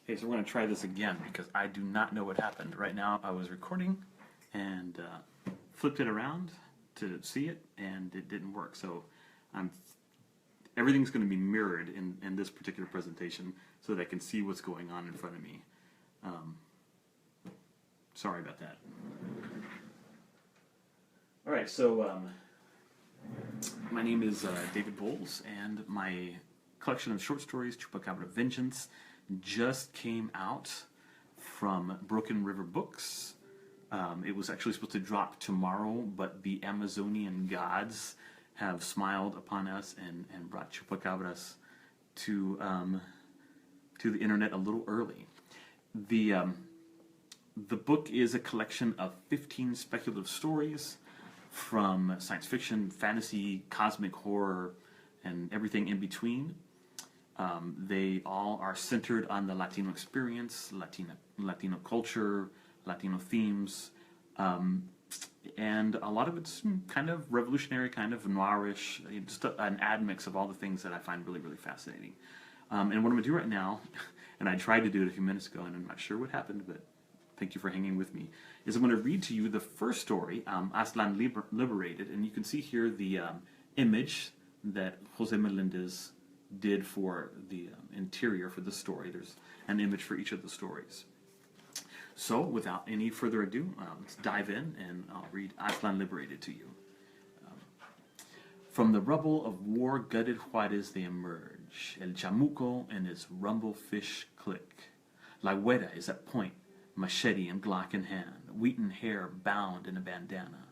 Okay, so we're going to try this again because I do not know what happened. Right now I was recording and flipped it around to see it and it didn't work. So everything's going to be mirrored in this particular presentation so that I can see what's going on in front of me. Sorry about that. Alright, so my name is David Bowles, and my collection of short stories, Chupacabra Vengeance, just came out from Broken River Books. It was actually supposed to drop tomorrow, but the Amazonian gods have smiled upon us and brought Chupacabras to the internet a little early. The book is a collection of 15 speculative stories from science fiction, fantasy, cosmic horror, and everything in between. They all are centered on the Latino experience, Latino culture, Latino themes, and a lot of it's kind of revolutionary, kind of noirish, just an admix of all the things that I find really, really fascinating. And what I'm going to do right now, and I tried to do it a few minutes ago, and I'm not sure what happened, but thank you for hanging with me, is I'm going to read to you the first story, Aztlan Liberated, and you can see here the image that Jose Melendez did for the interior for the story. There's an image for each of the stories. So, without any further ado, let's dive in, and I'll read Aztlan Liberated to you. From the rubble of war-gutted Juarez they emerge, El Chamuco and his rumble-fish click. La Güera is at point, machete and Glock in hand, wheaten hair bound in a bandana.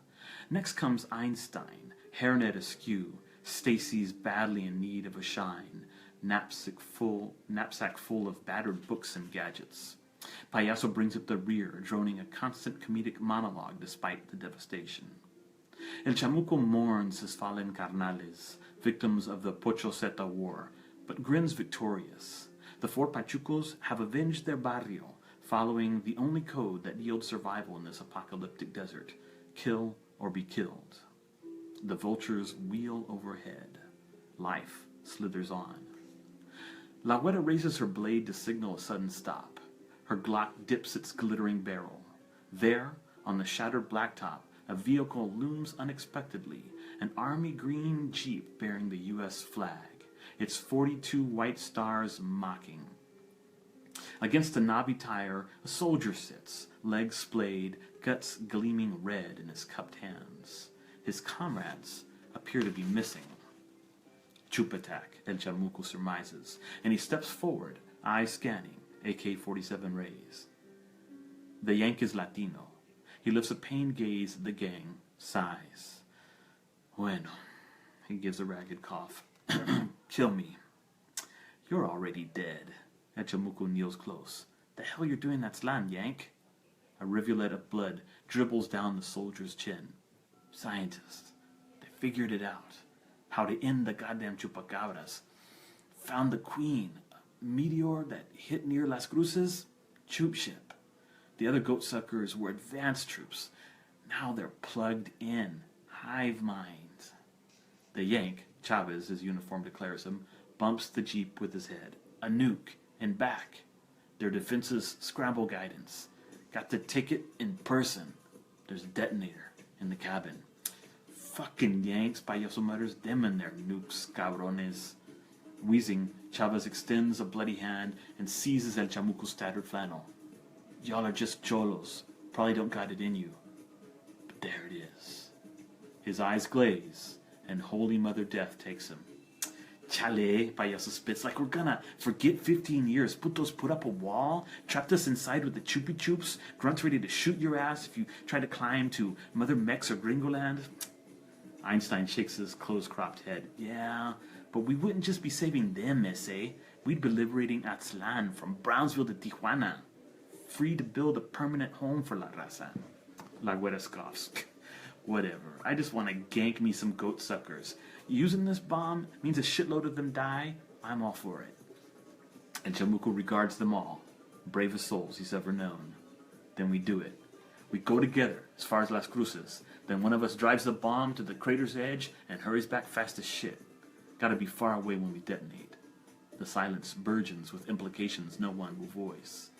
Next comes Einstein, hairnet askew, Stacy's badly in need of a shine, knapsack full of battered books and gadgets. Payaso brings up the rear, droning a constant comedic monologue despite the devastation. El Chamuco mourns his fallen carnales, victims of the Pochoceta War, but grins victorious. The four Pachucos have avenged their barrio, following the only code that yields survival in this apocalyptic desert: kill or be killed. The vultures wheel overhead. Life slithers on. La Güera raises her blade to signal a sudden stop. Her Glock dips its glittering barrel. There, on the shattered blacktop, a vehicle looms unexpectedly, an army green Jeep bearing the U.S. flag, its 42 white stars mocking. Against a knobby tire, a soldier sits, legs splayed, guts gleaming red in his cupped hands. His comrades appear to be missing. Chupatak, El Chamuco surmises, and he steps forward, eyes scanning, AK-47 raised. The Yank is Latino. He lifts a pained gaze at the gang, sighs. Bueno, he gives a ragged cough. Kill me. You're already dead. El Chamuco kneels close. The hell you're doing that slan, Yank? A rivulet of blood dribbles down the soldier's chin. Scientists. They figured it out. How to end the goddamn Chupacabras. Found the queen. A meteor that hit near Las Cruces. Chup ship. The other goat suckers were advanced troops. Now they're plugged in. Hive minds. The Yank, Chavez, his uniform declares him, bumps the Jeep with his head. A nuke. And back. Their defenses scramble guidance. Got the ticket in person. There's a detonator in the cabin. Fucking Yanks, Payaso mutters, them and their nukes, cabrones. Wheezing, Chavez extends a bloody hand and seizes El Chamuco's tattered flannel. Y'all are just cholos. Probably don't got it in you. But there it is. His eyes glaze, and Holy Mother Death takes him. Chale, Payaso spits, like we're gonna forget 15 years. Putos put up a wall, trapped us inside with the Chupi Chups, grunts ready to shoot your ass if you try to climb to Mother Mex or Gringoland. Einstein shakes his close-cropped head. Yeah, but we wouldn't just be saving them, ese. We'd be liberating Aztlan from Brownsville to Tijuana. Free to build a permanent home for La Raza. La Güera scoffs. Whatever. I just want to gank me some goat suckers. Using this bomb means a shitload of them die. I'm all for it. And Chamuco regards them all. Bravest souls he's ever known. Then we do it. We go together as far as Las Cruces. Then one of us drives the bomb to the crater's edge and hurries back fast as shit. Gotta be far away when we detonate. The silence burgeons with implications no one will voice.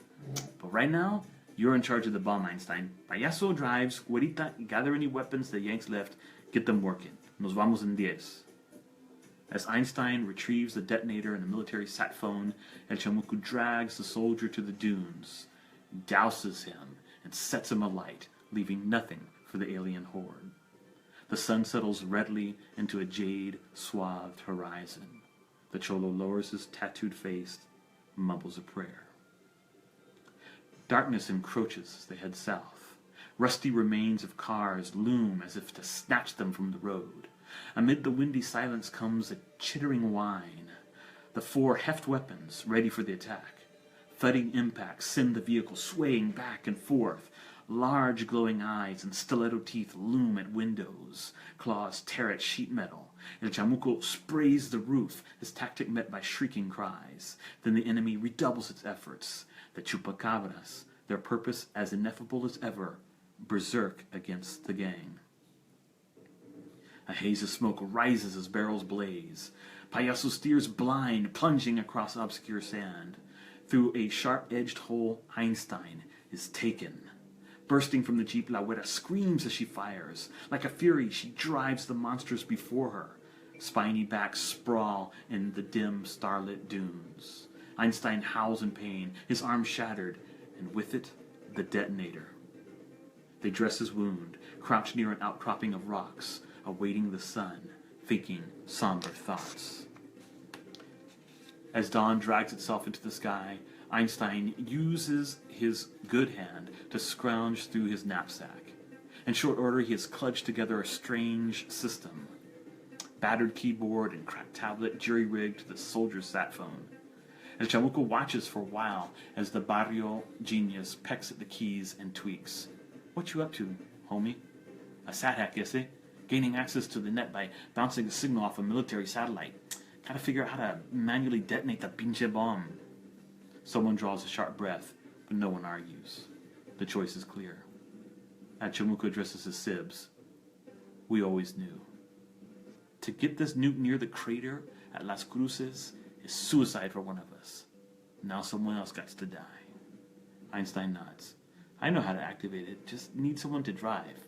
But right now, you're in charge of the bomb, Einstein. Payaso drives, Güerita, gather any weapons the Yanks left, get them working. Nos vamos en 10. As Einstein retrieves the detonator and the military sat phone, El Chamuco drags the soldier to the dunes, douses him, and sets him alight, leaving nothing for the alien horde. The sun settles redly into a jade-swathed horizon. The Cholo lowers his tattooed face, mumbles a prayer. Darkness encroaches as they head south. Rusty remains of cars loom as if to snatch them from the road. Amid the windy silence comes a chittering whine. The 4 heft weapons, ready for the attack. Thudding impacts send the vehicle swaying back and forth. Large glowing eyes and stiletto teeth loom at windows. Claws tear at sheet metal. El Chamuco sprays the roof, his tactic met by shrieking cries. Then the enemy redoubles its efforts. The Chupacabras, their purpose as ineffable as ever, berserk against the gang. A haze of smoke rises as barrels blaze. Payaso steers blind, plunging across obscure sand. Through a sharp-edged hole, Einstein is taken. Bursting from the jeep, La Güera screams as she fires. Like a fury, she drives the monsters before her. Spiny backs sprawl in the dim, starlit dunes. Einstein howls in pain, his arm shattered, and with it, the detonator. They dress his wound, crouch near an outcropping of rocks, awaiting the sun, thinking somber thoughts. As dawn drags itself into the sky, Einstein uses his good hand to scrounge through his knapsack. In short order, he has clutched together a strange system. Battered keyboard and cracked tablet jury-rigged to the soldier's sat phone. El Chamuco watches for a while as the barrio genius pecks at the keys and tweaks. What you up to, homie? A sat hack, yes, eh? Gaining access to the net by bouncing a signal off a military satellite. Gotta figure out how to manually detonate the pinche bomb. Someone draws a sharp breath, but no one argues. The choice is clear. El Chamuco addresses his sibs. We always knew. To get this nuke near the crater at Las Cruces is suicide for one of us. Now someone else got to die. Einstein nods. I know how to activate it, just need someone to drive.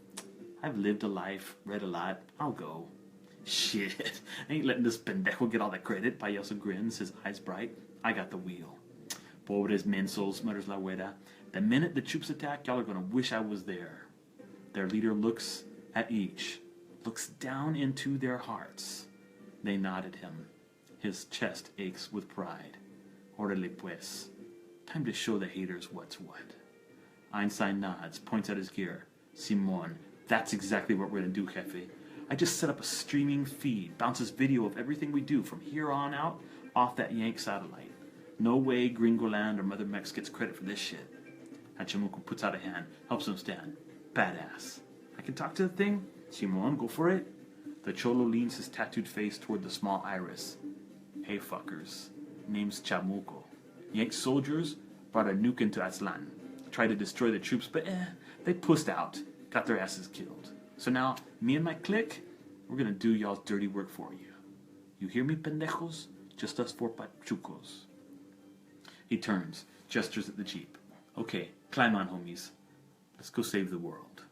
I've lived a life, read a lot, I'll go. Shit, I ain't letting this pendejo get all the credit. Payaso grins, his eyes bright. I got the wheel. Pobres mensos, mutters La Güera. The minute the troops attack, y'all are gonna wish I was there. Their leader looks at each, looks down into their hearts. They nod at him. His chest aches with pride. Orale pues. Time to show the haters what's what. Einstein nods, points at his gear. Simon, that's exactly what we're gonna do, Jefe. I just set up a streaming feed, bounces video of everything we do from here on out off that Yank satellite. No way Gringoland or Mother Mex gets credit for this shit. Hachimuku puts out a hand, helps him stand. Badass. I can talk to the thing? Simon, go for it. The Cholo leans his tattooed face toward the small iris. Hey fuckers. Name's Chamuco. Yank soldiers brought a nuke into Aztlan. Tried to destroy the troops, but they pussed out. Got their asses killed. So now, me and my clique, we're gonna do y'all's dirty work for you. You hear me, pendejos? Just us 4 pachucos. He turns, gestures at the jeep. Okay, climb on, homies. Let's go save the world.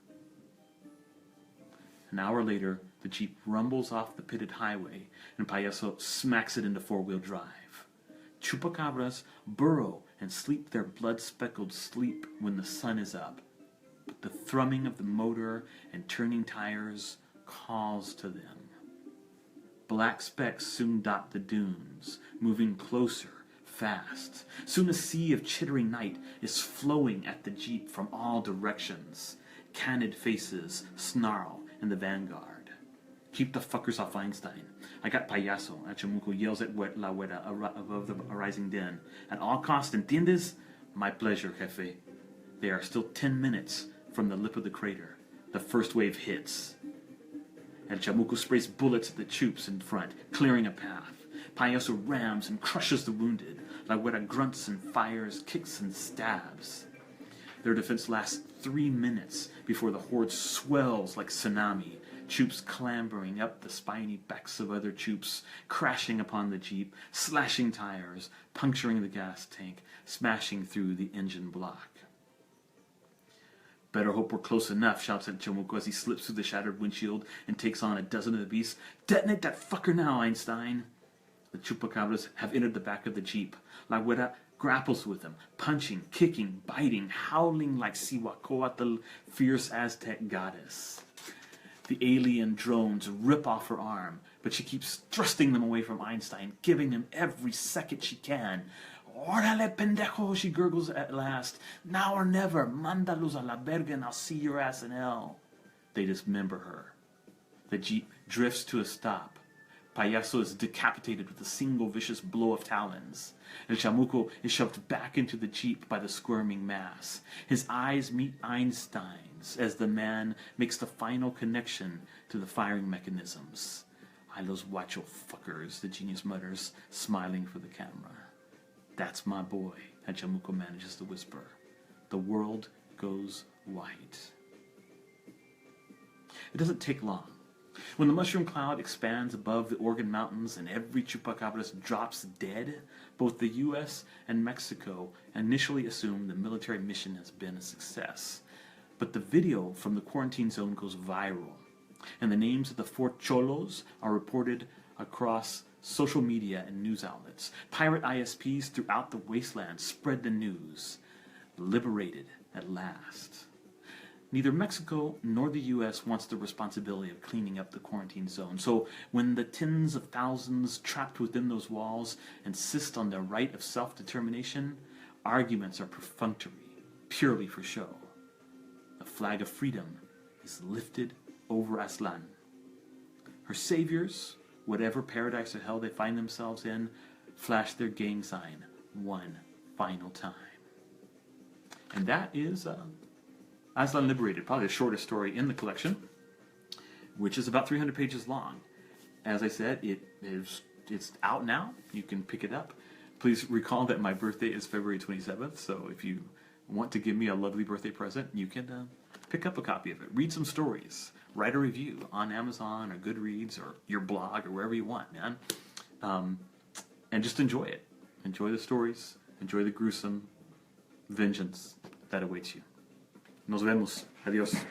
An hour later, the jeep rumbles off the pitted highway, and Payaso smacks it into 4-wheel drive. Chupacabras burrow and sleep their blood-speckled sleep when the sun is up. But the thrumming of the motor and turning tires calls to them. Black specks soon dot the dunes, moving closer, fast. Soon a sea of chittering night is flowing at the jeep from all directions. Candid faces snarl in the vanguard. Keep the fuckers off Einstein. I got Payaso. Hachimuco yells at La Güera above the rising din. At all costs, entiendes? My pleasure, Jefe. They are still 10 minutes from the lip of the crater. The first wave hits. El Chamuco sprays bullets at the troops in front, clearing a path. Payaso rams and crushes the wounded. La Güera grunts and fires, kicks and stabs. Their defense lasts 3 minutes before the horde swells like tsunami, Chups clambering up the spiny backs of other Chups, crashing upon the jeep, slashing tires, puncturing the gas tank, smashing through the engine block. "Better hope we're close enough," shouts at Chamuco as he slips through the shattered windshield and takes on a dozen of the beasts. "Detonate that fucker now, Einstein!" The Chupacabras have entered the back of the jeep. La Güera grapples with them, punching, kicking, biting, howling like Cihuacoatl, fierce Aztec goddess. The alien drones rip off her arm, but she keeps thrusting them away from Einstein, giving him every second she can. "Órale, pendejo," she gurgles at last. "Now or never. Mandalos a la verga and I'll see your ass in hell." They dismember her. The jeep drifts to a stop. Payaso is decapitated with a single vicious blow of talons. El Chamuco is shoved back into the jeep by the squirming mass. His eyes meet Einstein's as the man makes the final connection to the firing mechanisms. "Ay, los guacho fuckers," the genius mutters, smiling for the camera. "That's my boy," El Chamuco manages to whisper. The world goes white. It doesn't take long. When the mushroom cloud expands above the Organ Mountains and every Chupacabra drops dead, both the U.S. and Mexico initially assume the military mission has been a success. But the video from the quarantine zone goes viral, and the names of the 4 cholos are reported across social media and news outlets. Pirate ISPs throughout the wasteland spread the news. Liberated at last. Neither Mexico nor the U.S. wants the responsibility of cleaning up the quarantine zone. So when the tens of thousands trapped within those walls insist on their right of self-determination, arguments are perfunctory, purely for show. The flag of freedom is lifted over Aztlan. Her saviors, whatever paradise or hell they find themselves in, flash their gang sign one final time. And that is Aztlan Liberated, probably the shortest story in the collection, which is about 300 pages long. As I said, it's out now. You can pick it up. Please recall that my birthday is February 27th, so if you want to give me a lovely birthday present, you can pick up a copy of it. Read some stories. Write a review on Amazon or Goodreads or your blog or wherever you want, man. And just enjoy it. Enjoy the stories. Enjoy the gruesome vengeance that awaits you. Nos vemos. Adiós.